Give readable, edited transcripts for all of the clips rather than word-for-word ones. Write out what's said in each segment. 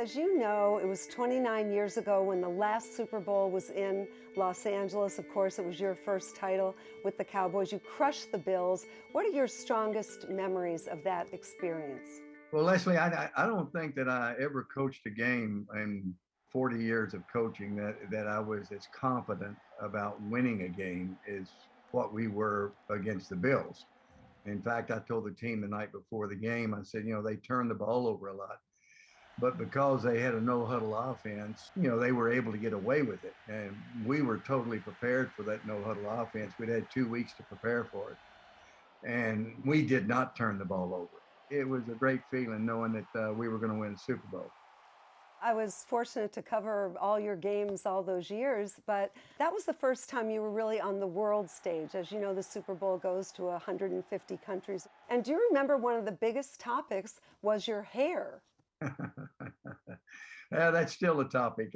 As you know, it was 29 years ago when the last Super Bowl was in Los Angeles. Of course, it was your first title with the Cowboys. You crushed the Bills. What are your strongest memories of that experience? Well, Lesley, I don't think that I ever coached a game in 40 years of coaching that I was as confident about winning a game as what we were against the Bills. In fact, I told the team the night before the game, I said, they turned the ball over a lot. But because they had a no huddle offense, they were able to get away with it. And we were totally prepared for that no huddle offense. We'd had 2 weeks to prepare for it. And we did not turn the ball over. It was a great feeling knowing that we were going to win a Super Bowl. I was fortunate to cover all your games all those years, but that was the first time you were really on the world stage. As you know, the Super Bowl goes to 150 countries. And do you remember one of the biggest topics was your hair? That's still a topic.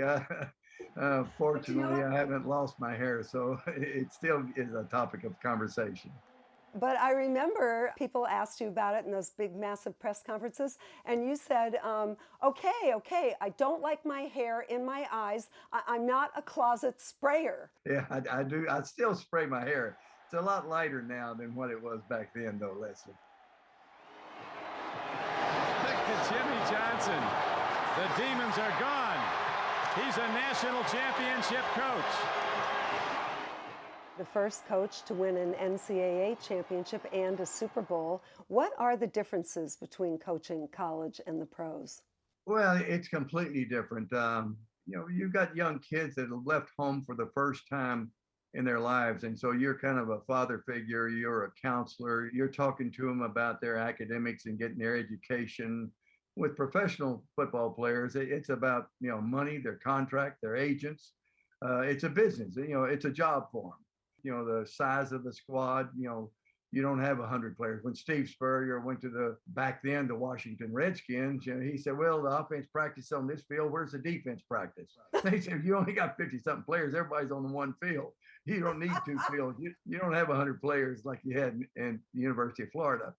Fortunately, I haven't lost my hair, so it still is a topic of conversation. But I remember people asked you about it in those big, massive press conferences, and you said, okay, I don't like my hair in my eyes. I'm not a closet sprayer. Yeah, I do. I still spray my hair. It's a lot lighter now than what it was back then, though, Lesley. Look at Jimmy Johnson. The demons are gone. He's a national championship coach. The first coach to win an NCAA championship and a Super Bowl. What are the differences between coaching college and the pros? Well, it's completely different. You've got young kids that have left home for the first time in their lives. And so you're kind of a father figure, you're a counselor, you're talking to them about their academics and getting their education. With professional football players, it's about, money, their contract, their agents. It's a business, it's a job for them. The size of the squad, you don't have 100 players. When Steve Spurrier went to back then, the Washington Redskins, he said, well, the offense practice on this field, where's the defense practice? They said, you only got 50-something players. Everybody's on the one field. You don't need two fields. You don't have 100 players like you had in the University of Florida.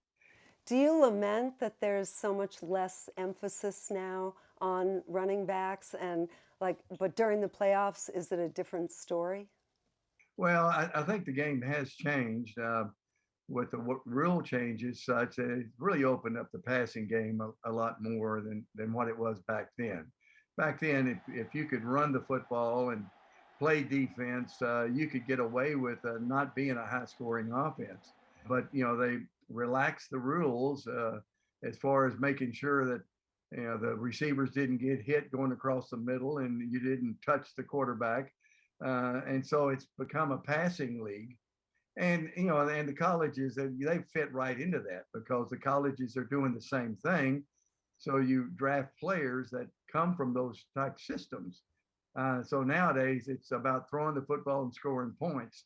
Do you lament that there's so much less emphasis now on running backs but during the playoffs, is it a different story? Well, I think the game has changed with the rule changes such that it's really opened up the passing game a lot more than what it was back then. Back then, if you could run the football and play defense, you could get away with not being a high-scoring offense. But, they relaxed the rules as far as making sure that the receivers didn't get hit going across the middle and you didn't touch the quarterback. And so it's become a passing league. And, and the colleges, they fit right into that because the colleges are doing the same thing. So you draft players that come from those type systems. So nowadays it's about throwing the football and scoring points,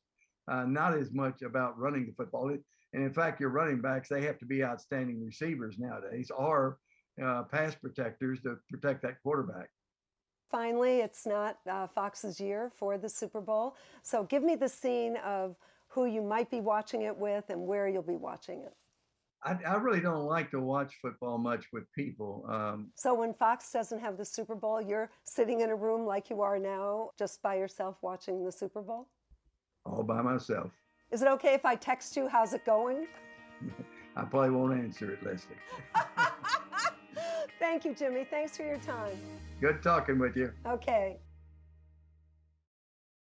not as much about running the football. And in fact, your running backs, they have to be outstanding receivers nowadays or pass protectors to protect that quarterback. Finally, it's not Fox's year for the Super Bowl. So give me the scene of who you might be watching it with and where you'll be watching it. I really don't like to watch football much with people. So when Fox doesn't have the Super Bowl, you're sitting in a room like you are now, just by yourself watching the Super Bowl? All by myself. Is it okay if I text you, how's it going? I probably won't answer it, Lesley. Thank you, Jimmy. Thanks for your time. Good talking with you. Okay.